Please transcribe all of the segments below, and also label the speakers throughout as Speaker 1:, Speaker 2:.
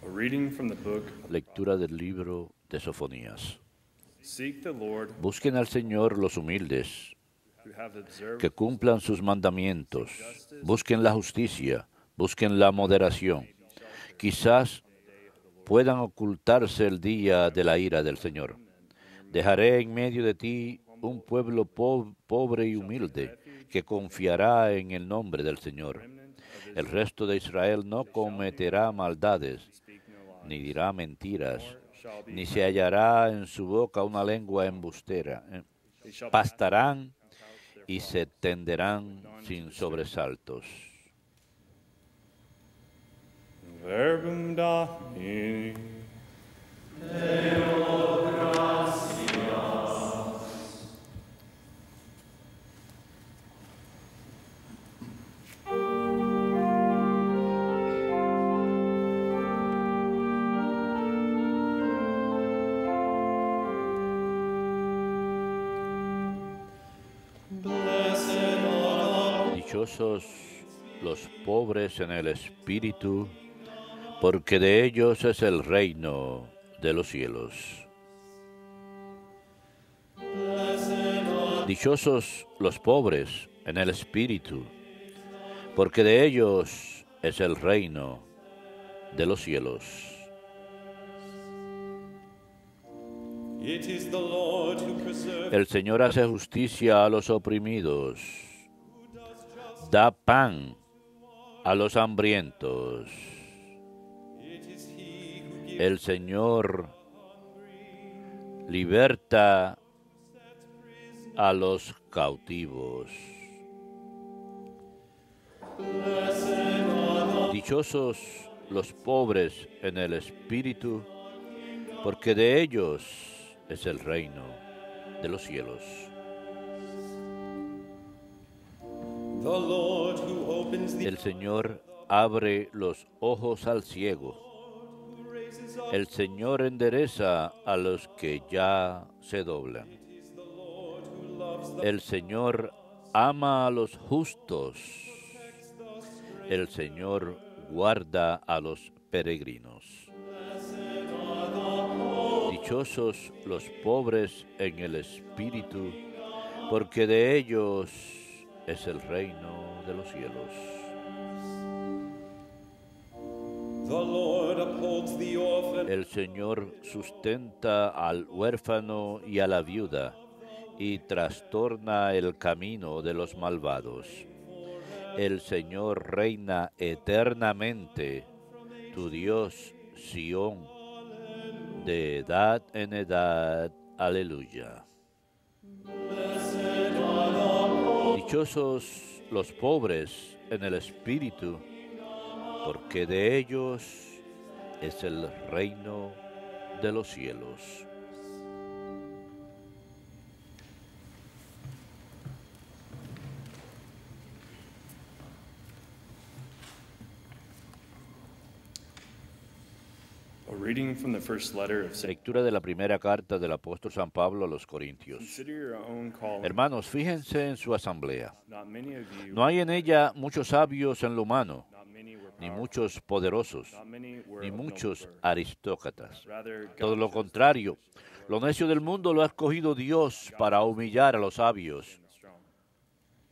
Speaker 1: A reading from the book.
Speaker 2: Lectura del libro de Sofonías.
Speaker 1: Seek the Lord
Speaker 2: Busquen al Señor los humildes,
Speaker 1: who have observed
Speaker 2: que cumplan sus mandamientos. Busquen la justicia, busquen la moderación. Quizás puedan ocultarse el día de la ira del Señor. Dejaré en medio de ti un pueblo pobre y humilde, que confiará en el nombre del Señor. El resto de Israel no cometerá maldades, ni dirá mentiras, ni se hallará en su boca una lengua embustera. Pastarán y se tenderán sin sobresaltos.
Speaker 1: Verbum Domini.
Speaker 2: Dichosos los pobres en el espíritu, porque de ellos es el reino de los cielos. Dichosos los pobres en el espíritu, porque de ellos es el reino de los cielos.
Speaker 3: It is the Lord who preserves.
Speaker 2: El Señor hace justicia a los oprimidos, da pan a los hambrientos.
Speaker 3: It is he who gives.
Speaker 2: El Señor liberta a los cautivos. Dichosos los pobres en el espíritu, porque de ellos es el reino de los cielos.
Speaker 3: The Lord who opens the
Speaker 2: El Señor abre los ojos al ciego. El Señor endereza a los que ya se doblan. El Señor ama a los justos. El Señor guarda a los peregrinos. Dichosos los pobres en el espíritu, porque de ellos es el reino de los cielos.
Speaker 3: The Lord upholds the orphan.
Speaker 2: El Señor sustenta al huérfano y a la viuda, y trastorna el camino de los malvados. El Señor reina eternamente, tu Dios, Sión, de edad en edad. Aleluya. Dichosos los pobres en el espíritu, porque de ellos es el reino de los cielos.
Speaker 1: A reading from the first letter of St.
Speaker 2: Lectura de la primera carta del apóstol San Pablo a los Corintios.
Speaker 1: Consider your own calling.
Speaker 2: Hermanos, fíjense en su asamblea.
Speaker 1: Not many of you,
Speaker 2: No hay en ella muchos sabios en lo humano,
Speaker 1: not many were
Speaker 2: ni
Speaker 1: powerful,
Speaker 2: muchos poderosos,
Speaker 1: not many were
Speaker 2: ni
Speaker 1: of noble
Speaker 2: muchos
Speaker 1: birth.
Speaker 2: aristócratas.
Speaker 1: Rather, God
Speaker 2: Todo lo
Speaker 1: chose
Speaker 2: contrario, lo necio del mundo lo ha escogido Dios para humillar a los sabios.
Speaker 1: the strong.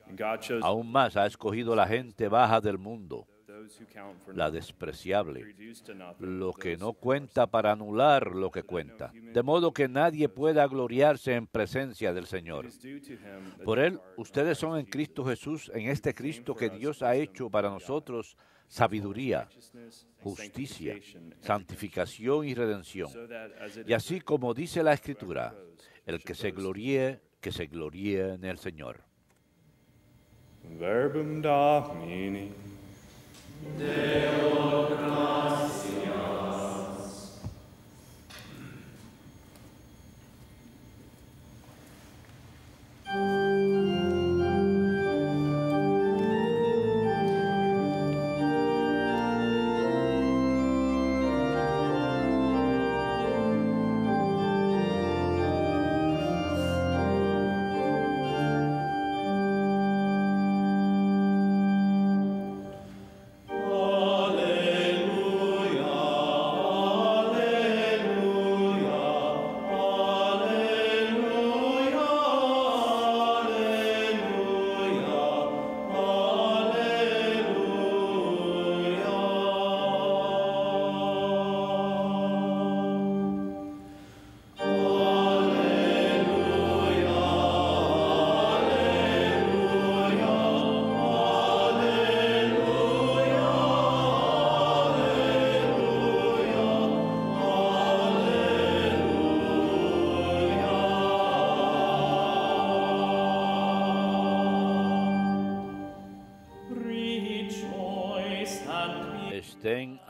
Speaker 1: And God chose
Speaker 2: Aún más ha escogido la gente baja del mundo,
Speaker 1: those who count for
Speaker 2: la
Speaker 1: nothing,
Speaker 2: despreciable,
Speaker 1: reduced to nothing,
Speaker 2: lo que
Speaker 1: those
Speaker 2: no
Speaker 1: who
Speaker 2: cuenta para anular lo que cuenta, de modo que nadie pueda gloriarse en presencia del Señor.
Speaker 1: it is due to him that
Speaker 2: Por
Speaker 1: you
Speaker 2: Él,
Speaker 1: are
Speaker 2: ustedes son en Cristo Jesús, en este Cristo que Dios ha hecho para nosotros sabiduría,
Speaker 1: righteousness,
Speaker 2: justicia,
Speaker 1: sanctification, and
Speaker 2: santificación y redención.
Speaker 1: so that as it
Speaker 2: Y así como dice la Escritura, el que se gloríe en el Señor.
Speaker 1: Verbum Domini.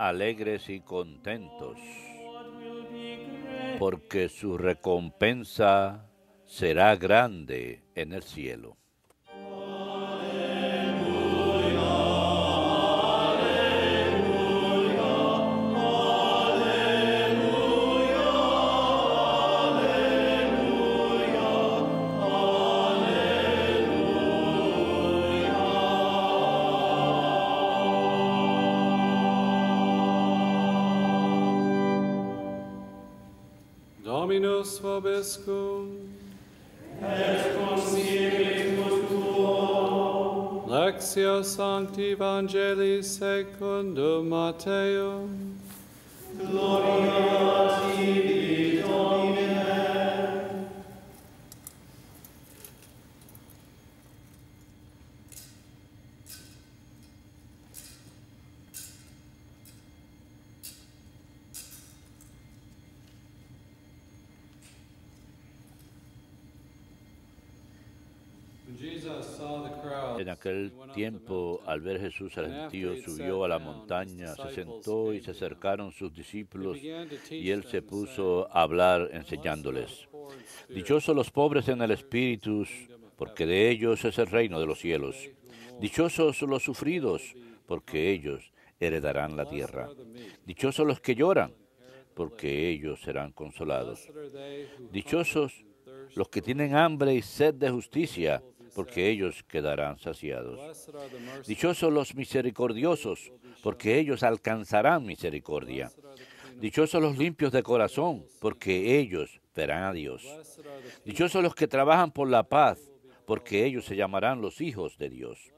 Speaker 2: alegres y contentos, porque su recompensa será grande en el cielo.
Speaker 3: Dominus vobiscum.
Speaker 4: Et cum spiritu tuo.
Speaker 3: Lectio Sancti Evangelii secundum Matteum.
Speaker 4: Gloria a tibi, Domine.
Speaker 3: When Jesus saw the crowd,
Speaker 2: En aquel tiempo, al ver Jesús al gentío, subió a la montaña, se sentó y se acercaron sus discípulos, y él se puso a hablar enseñándoles. Dichosos los pobres en el espíritu, porque de ellos es el reino de los cielos. Dichosos los sufridos, porque ellos heredarán la tierra. Dichosos los que lloran, porque ellos serán consolados. Dichosos los que tienen hambre y sed de justicia, porque ellos quedarán saciados. Dichosos los misericordiosos, porque ellos alcanzarán misericordia. Dichosos los limpios de corazón, porque ellos verán a Dios. Dichosos los que trabajan por la paz, porque ellos se llamarán los hijos de Dios.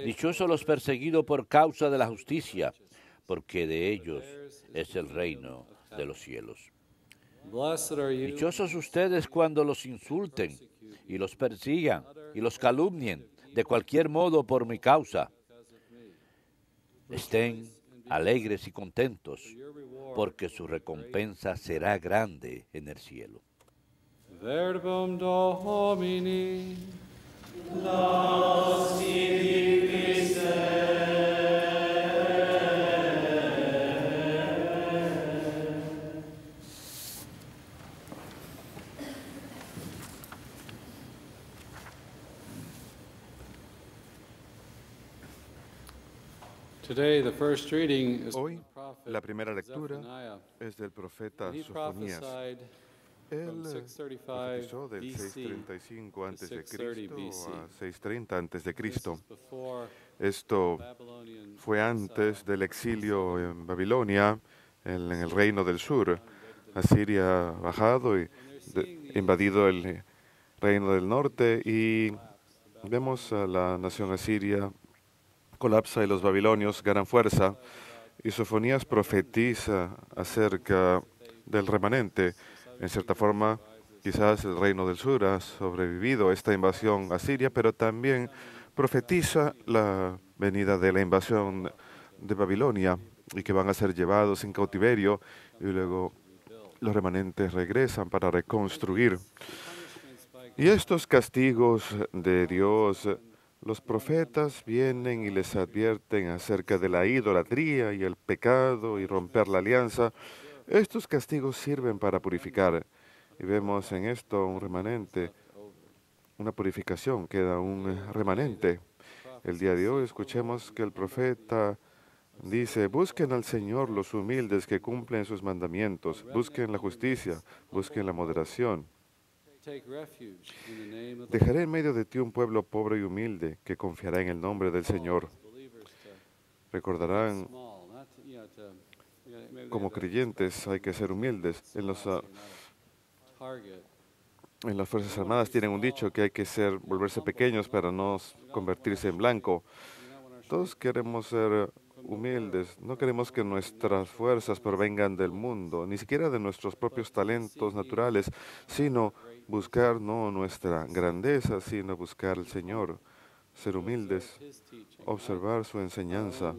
Speaker 2: Dichosos los perseguidos por causa de la justicia, porque de ellos es el reino de los cielos. Dichosos ustedes cuando los insulten y los persigan y los calumnien de cualquier modo por mi causa. Estén alegres y contentos, porque su recompensa será grande en el cielo.
Speaker 3: Verbum Domini.
Speaker 5: Hoy, la primera lectura es del profeta Sofonías. Él profetizó del 635 a.C. a 630 a.C. Esto fue antes del exilio en Babilonia, en el reino del sur. Asiria ha bajado y invadido el reino del norte, y vemos a la nación asiria colapsa y los babilonios ganan fuerza. Y Sofonías profetiza acerca del remanente. En cierta forma, quizás el reino del sur ha sobrevivido a esta invasión asiria, pero también profetiza la venida de la invasión de Babilonia y que van a ser llevados en cautiverio, y luego los remanentes regresan para reconstruir. Y estos castigos de Dios, los profetas vienen y les advierten acerca de la idolatría y el pecado y romper la alianza. Estos castigos sirven para purificar, y vemos en esto un remanente, una purificación, queda un remanente. El día de hoy escuchemos que el profeta dice: busquen al Señor los humildes que cumplen sus mandamientos, busquen la justicia, busquen la moderación. Dejaré en medio de ti un pueblo pobre y humilde que confiará en el nombre del Señor. Recordarán, como creyentes hay que ser humildes. En las Fuerzas Armadas tienen un dicho que hay que volverse pequeños para no convertirse en blanco. Todos queremos ser humildes, no queremos que nuestras fuerzas provengan del mundo, ni siquiera de nuestros propios talentos naturales, sino buscar no nuestra grandeza, sino buscar al Señor, ser humildes, observar su enseñanza,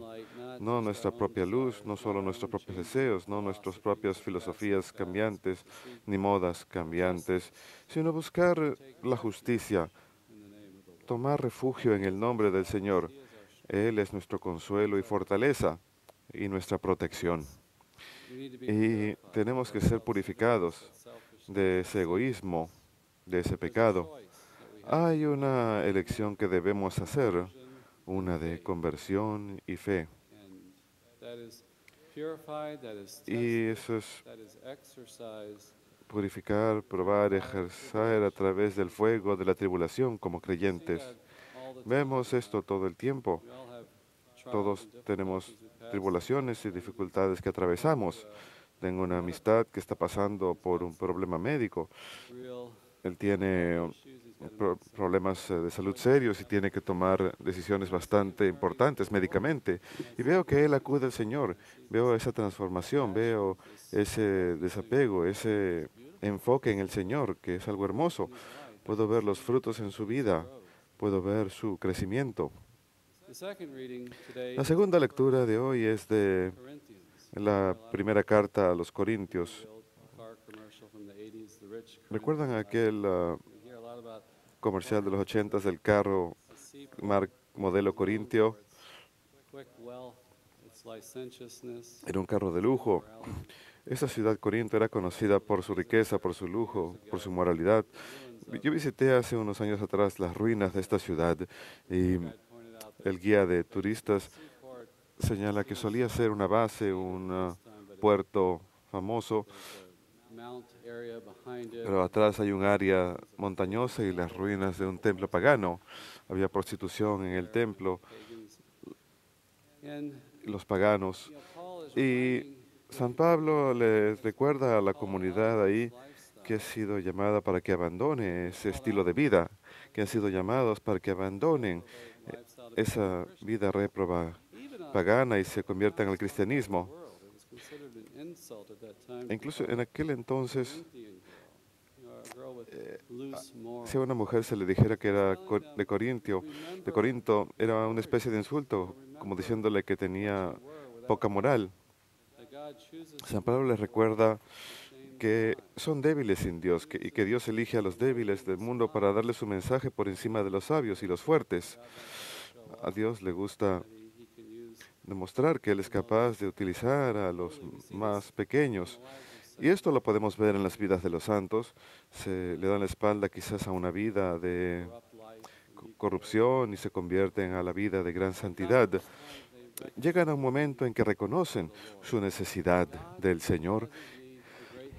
Speaker 5: no nuestra propia luz, no solo nuestros propios deseos, no nuestras propias filosofías cambiantes, ni modas cambiantes, sino buscar la justicia, tomar refugio en el nombre del Señor. Él es nuestro consuelo y fortaleza. y nuestra protección. Y tenemos que ser purificados de ese egoísmo, de ese pecado. Hay una elección que debemos hacer, una de conversión y fe. Y eso es purificar, probar, ejercer a través del fuego de la tribulación como creyentes. Vemos esto todo el tiempo. Todos tenemos tribulaciones y dificultades que atravesamos. Tengo una amistad que está pasando por un problema médico. Él tiene problemas de salud serios y tiene que tomar decisiones bastante importantes médicamente. Y veo que él acude al Señor. Veo esa transformación, veo ese desapego, ese enfoque en el Señor, que es algo hermoso. Puedo ver los frutos en su vida. Puedo ver su crecimiento. La segunda lectura de hoy es de la primera carta a los Corintios. ¿Recuerdan aquel comercial de los 80s del carro modelo Corintio? Era un carro de lujo. Esa ciudad Corinto era conocida por su riqueza, por su lujo, por su moralidad. Yo visité hace unos años atrás las ruinas de esta ciudad y el guía de turistas señala que solía ser una base, un puerto famoso, pero atrás hay un área montañosa y las ruinas de un templo pagano. Había prostitución en el templo, los paganos. Y San Pablo les recuerda a la comunidad ahí que ha sido llamada para que abandone ese estilo de vida, que han sido llamados para que abandonen esa vida réproba pagana y se conviertan al cristianismo. Incluso en aquel entonces, si a una mujer se le dijera que era de Corinto, era una especie de insulto, como diciéndole que tenía poca moral. San Pablo les recuerda que son débiles sin Dios y que Dios elige a los débiles del mundo para darle su mensaje por encima de los sabios y los fuertes. A Dios le gusta demostrar que Él es capaz de utilizar a los más pequeños. Y esto lo podemos ver en las vidas de los santos. Se le dan la espalda quizás a una vida de corrupción y se convierten a la vida de gran santidad. Llegan a un momento en que reconocen su necesidad del Señor.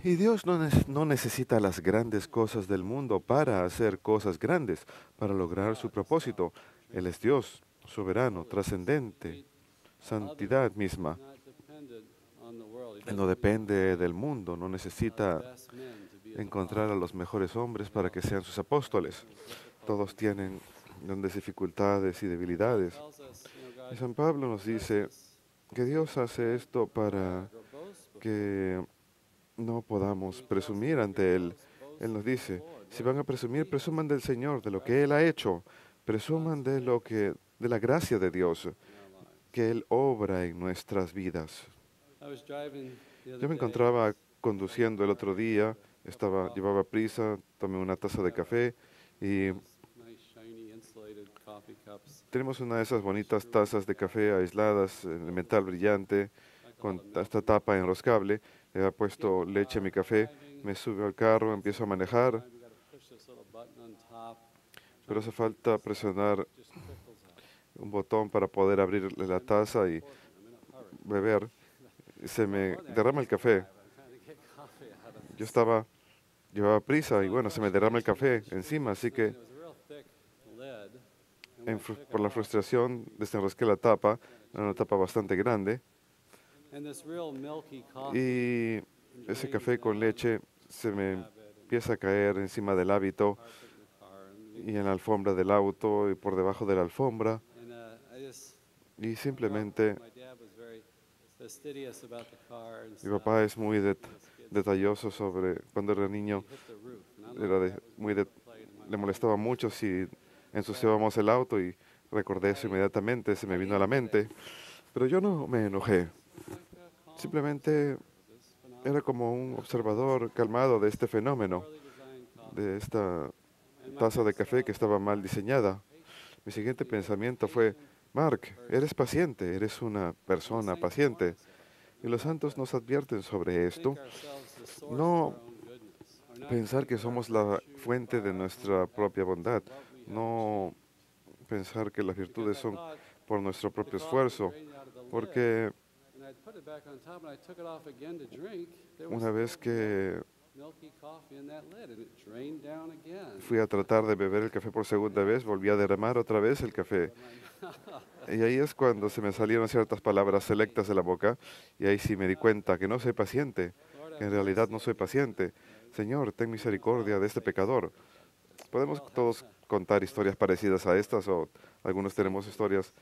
Speaker 5: Y Dios no necesita las grandes cosas del mundo para hacer cosas grandes, para lograr su propósito. Él es Dios, soberano, trascendente, santidad misma. Él no depende del mundo, no necesita encontrar a los mejores hombres para que sean sus apóstoles. Todos tienen grandes dificultades y debilidades. Y San Pablo nos dice que Dios hace esto para que no podamos presumir ante Él. Él nos dice, si van a presumir, presuman del Señor, de lo que Él ha hecho. Presuman de la gracia de Dios, que Él obra en nuestras vidas. Yo me encontraba conduciendo el otro día, llevaba prisa, tomé una taza de café y tenemos una de esas bonitas tazas de café aisladas en metal brillante con esta tapa enroscable. Le he puesto leche a mi café, me subo al carro, empiezo a manejar, pero hace falta presionar un botón para poder abrir la taza y beber. Se me derrama el café. Llevaba prisa y bueno, se me derrama el café encima, así que por la frustración desenrosqué la tapa, era una tapa bastante grande, y ese café con leche se me empieza a caer encima del hábito y en la alfombra del auto y por debajo de la alfombra, y simplemente mi papá es muy detalloso sobre cuando era niño, le molestaba mucho si ensuciábamos el auto y recordé eso inmediatamente, se me vino a la mente, pero yo no me enojé, simplemente era como un observador calmado de este fenómeno, de esta taza de café que estaba mal diseñada. Mi siguiente pensamiento fue, Mark, eres paciente, eres una persona paciente. Y los santos nos advierten sobre esto. No pensar que somos la fuente de nuestra propia bondad. No pensar que las virtudes son por nuestro propio esfuerzo. Porque una vez que fui a tratar de beber el café por segunda vez, volví a derramar otra vez el café. Y ahí es cuando se me salieron ciertas palabras selectas de la boca, y ahí sí me di cuenta que no soy paciente, que en realidad no soy paciente. Señor, ten misericordia de este pecador. Podemos todos contar historias parecidas a estas, o algunos tenemos historias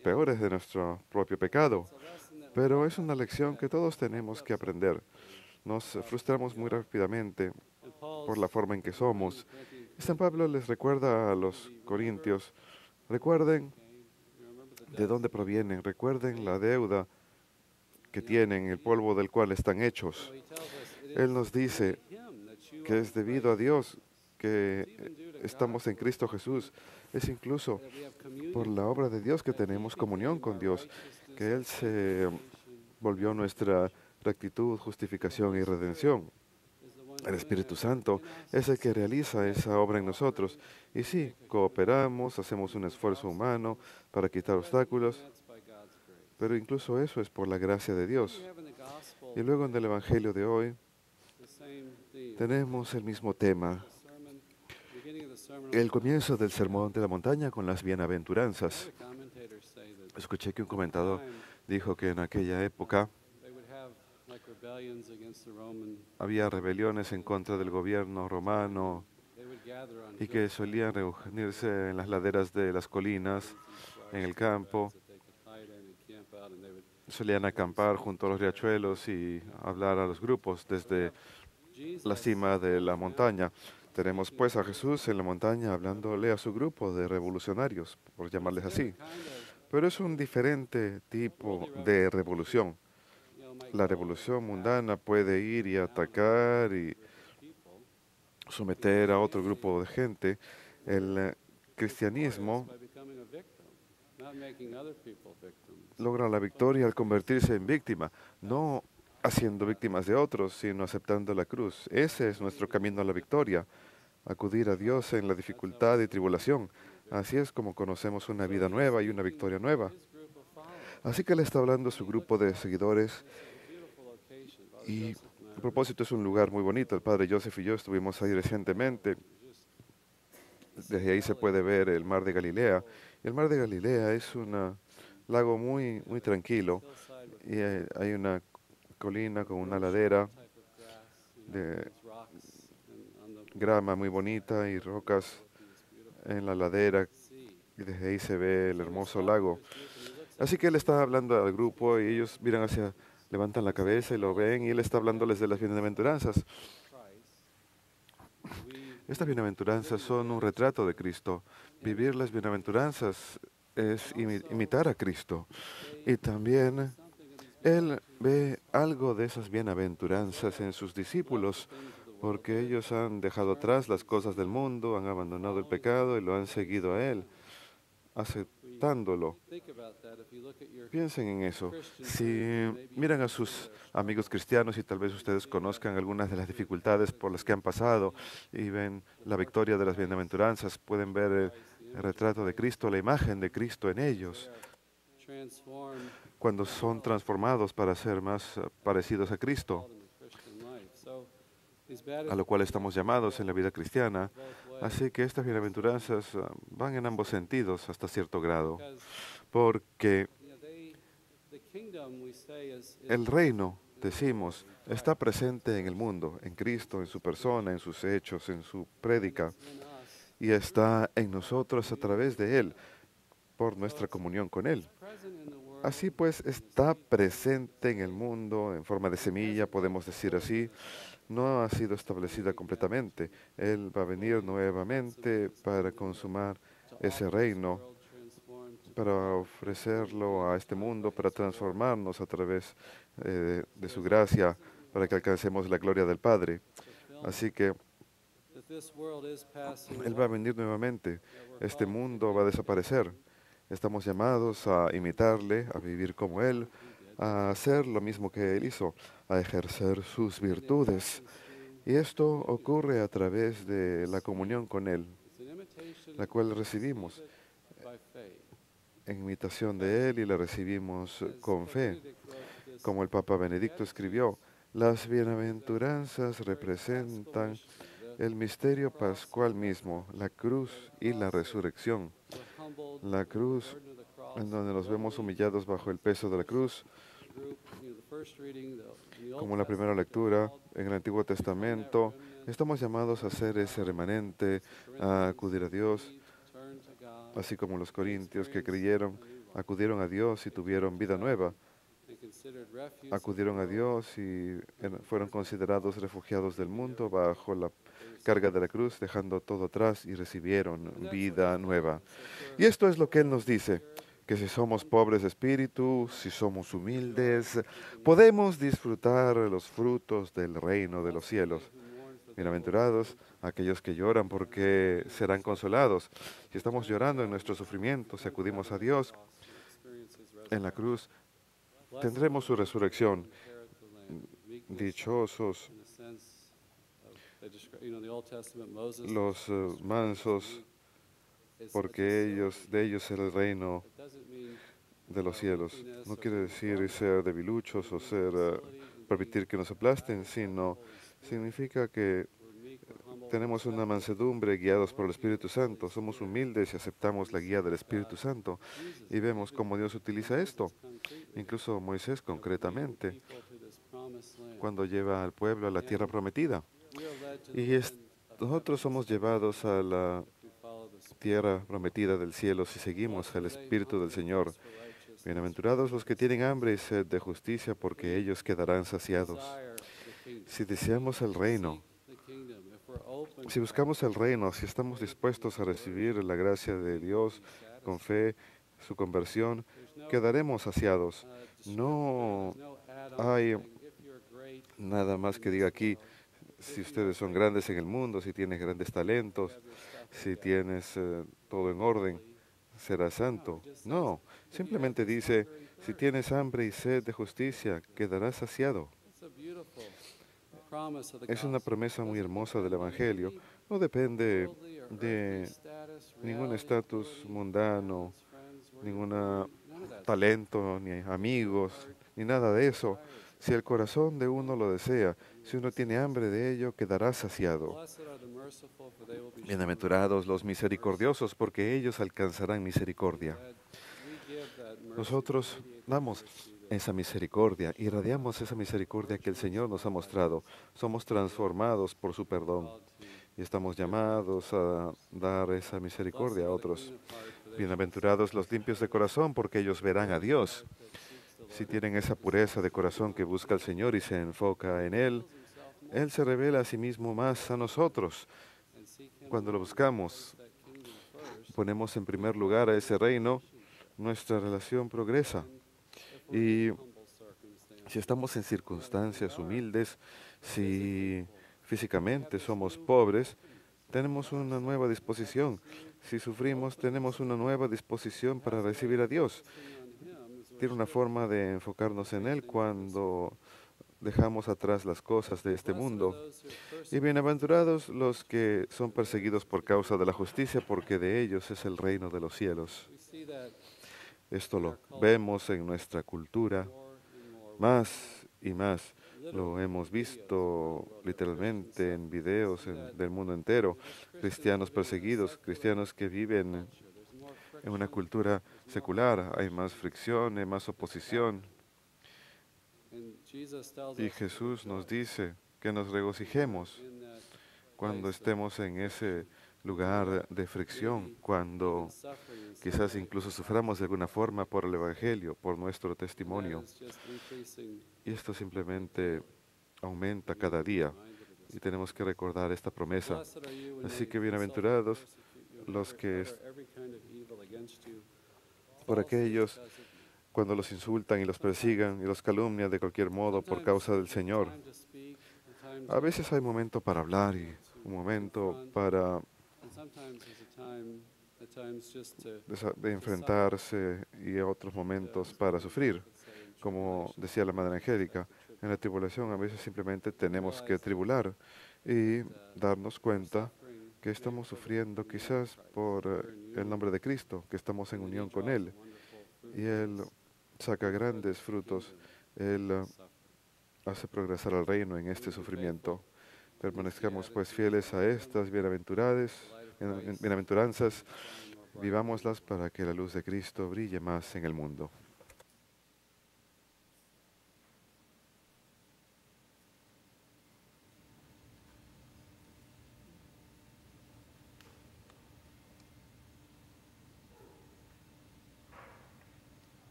Speaker 5: peores de nuestro propio pecado. Pero es una lección que todos tenemos que aprender. Nos frustramos muy rápidamente por la forma en que somos. San Pablo les recuerda a los corintios, recuerden de dónde provienen, recuerden la deuda que tienen, el polvo del cual están hechos. Él nos dice que es debido a Dios que estamos en Cristo Jesús. Es incluso por la obra de Dios que tenemos comunión con Dios, que Él se volvió nuestra rectitud, justificación y redención. El Espíritu Santo es el que realiza esa obra en nosotros. Y sí, cooperamos, hacemos un esfuerzo humano para quitar obstáculos, pero incluso eso es por la gracia de Dios. Y luego en el Evangelio de hoy tenemos el mismo tema. El comienzo del Sermón de la Montaña con las bienaventuranzas. Escuché que un comentador dijo que en aquella época había rebeliones en contra del gobierno romano y que solían reunirse en las laderas de las colinas, en el campo. Solían acampar junto a los riachuelos y hablar a los grupos desde la cima de la montaña. Tenemos pues a Jesús en la montaña hablándole a su grupo de revolucionarios, por llamarles así. Pero es un diferente tipo de revolución. La revolución mundana puede ir y atacar y someter a otro grupo de gente. El cristianismo logra la victoria al convertirse en víctima, no haciendo víctimas de otros, sino aceptando la cruz. Ese es nuestro camino a la victoria, acudir a Dios en la dificultad y tribulación. Así es como conocemos una vida nueva y una victoria nueva. Así que le está hablando a su grupo de seguidores. Y a propósito, es un lugar muy bonito. El padre Joseph y yo estuvimos ahí recientemente. Desde ahí se puede ver el mar de Galilea. Y el mar de Galilea es un lago muy tranquilo. Y hay una colina con una ladera de grama muy bonita y rocas en la ladera. Y desde ahí se ve el hermoso lago. Así que él está hablando al grupo y ellos miran levantan la cabeza y lo ven, y él está hablándoles de las bienaventuranzas. Estas bienaventuranzas son un retrato de Cristo. Vivir las bienaventuranzas es imitar a Cristo. Y también él ve algo de esas bienaventuranzas en sus discípulos, porque ellos han dejado atrás las cosas del mundo, han abandonado el pecado y lo han seguido a él, aceptándolo. Piensen en eso. Si miran a sus amigos cristianos y tal vez ustedes conozcan algunas de las dificultades por las que han pasado y ven la victoria de las bienaventuranzas, pueden ver el retrato de Cristo, la imagen de Cristo en ellos, cuando son transformados para ser más parecidos a Cristo, a lo cual estamos llamados en la vida cristiana. Así que estas bienaventuranzas van en ambos sentidos hasta cierto grado, porque el reino, decimos, está presente en el mundo, en Cristo, en su persona, en sus hechos, en su prédica, y está en nosotros a través de Él, por nuestra comunión con Él. Así pues, está presente en el mundo en forma de semilla, podemos decir así. No ha sido establecida completamente. Él va a venir nuevamente para consumar ese reino, para ofrecerlo a este mundo, para transformarnos a través de su gracia, para que alcancemos la gloria del Padre. Así que Él va a venir nuevamente. Este mundo va a desaparecer. Estamos llamados a imitarle, a vivir como Él, a hacer lo mismo que Él hizo, a ejercer sus virtudes. Y esto ocurre a través de la comunión con Él, la cual recibimos en imitación de Él y la recibimos con fe. Como el Papa Benedicto escribió, las bienaventuranzas representan el misterio pascual mismo, la cruz y la resurrección. La cruz, en donde nos vemos humillados bajo el peso de la cruz, como la primera lectura en el Antiguo Testamento, estamos llamados a ser ese remanente, a acudir a Dios, así como los corintios que creyeron, acudieron a Dios y tuvieron vida nueva. Acudieron a Dios y fueron considerados refugiados del mundo bajo la carga de la cruz, dejando todo atrás y recibieron vida nueva. Y esto es lo que Él nos dice, que si somos pobres de espíritu, si somos humildes, podemos disfrutar los frutos del reino de los cielos. Bienaventurados aquellos que lloran porque serán consolados. Si estamos llorando en nuestro sufrimiento, si acudimos a Dios en la cruz, tendremos su resurrección. Dichosos los mansos, porque de ellos es el reino de los cielos. No quiere decir ser debiluchos o permitir que nos aplasten, sino significa que tenemos una mansedumbre guiados por el Espíritu Santo. Somos humildes y aceptamos la guía del Espíritu Santo. Y vemos cómo Dios utiliza esto. Incluso Moisés concretamente, cuando lleva al pueblo a la tierra prometida. Y nosotros somos llevados a la tierra prometida del cielo si seguimos al Espíritu del Señor. Bienaventurados los que tienen hambre y sed de justicia, porque ellos quedarán saciados. Si deseamos el reino, si buscamos el reino, si estamos dispuestos a recibir la gracia de Dios con fe, su conversión, quedaremos saciados. No hay nada más que diga aquí, si ustedes son grandes en el mundo, si tienes grandes talentos, si tienes todo en orden, serás santo. No, simplemente dice, si tienes hambre y sed de justicia, quedarás saciado. Es una promesa muy hermosa del Evangelio. No depende de ningún estatus mundano, ningún talento, ni amigos, ni nada de eso. Si el corazón de uno lo desea, si uno tiene hambre de ello, quedará saciado. Bienaventurados los misericordiosos, porque ellos alcanzarán misericordia. Nosotros damos esa misericordia, irradiamos esa misericordia que el Señor nos ha mostrado. Somos transformados por su perdón y estamos llamados a dar esa misericordia a otros. Bienaventurados los limpios de corazón, porque ellos verán a Dios. Si tienen esa pureza de corazón que busca el Señor y se enfoca en Él, Él se revela a sí mismo más a nosotros. Cuando lo buscamos, ponemos en primer lugar a ese reino, nuestra relación progresa. Y si estamos en circunstancias humildes, si físicamente somos pobres, tenemos una nueva disposición. Si sufrimos, tenemos una nueva disposición para recibir a Dios. Tiene una forma de enfocarnos en Él cuando dejamos atrás las cosas de este mundo. Y bienaventurados los que son perseguidos por causa de la justicia, porque de ellos es el reino de los cielos. Esto lo vemos en nuestra cultura más y más. Lo hemos visto literalmente en videos del mundo entero. Cristianos perseguidos, cristianos que viven en una cultura secular. Hay más fricción, hay más oposición. Y Jesús nos dice que nos regocijemos cuando estemos en ese lugar de fricción, cuando quizás incluso suframos de alguna forma por el Evangelio, por nuestro testimonio. Y esto simplemente aumenta cada día y tenemos que recordar esta promesa. Así que bienaventurados los que por aquellos cuando los insultan y los persigan y los calumnian de cualquier modo por causa del Señor. A veces hay momento para hablar y un momento para de enfrentarse y otros momentos para sufrir. Como decía la Madre Angélica, en la tribulación a veces simplemente tenemos que tribular y darnos cuenta que estamos sufriendo quizás por el nombre de Cristo, que estamos en unión con Él. Y Él saca grandes frutos. Él hace progresar al reino en este sufrimiento. Permanezcamos pues fieles a estas bienaventuranzas, vivámoslas para que la luz de Cristo brille más en el mundo.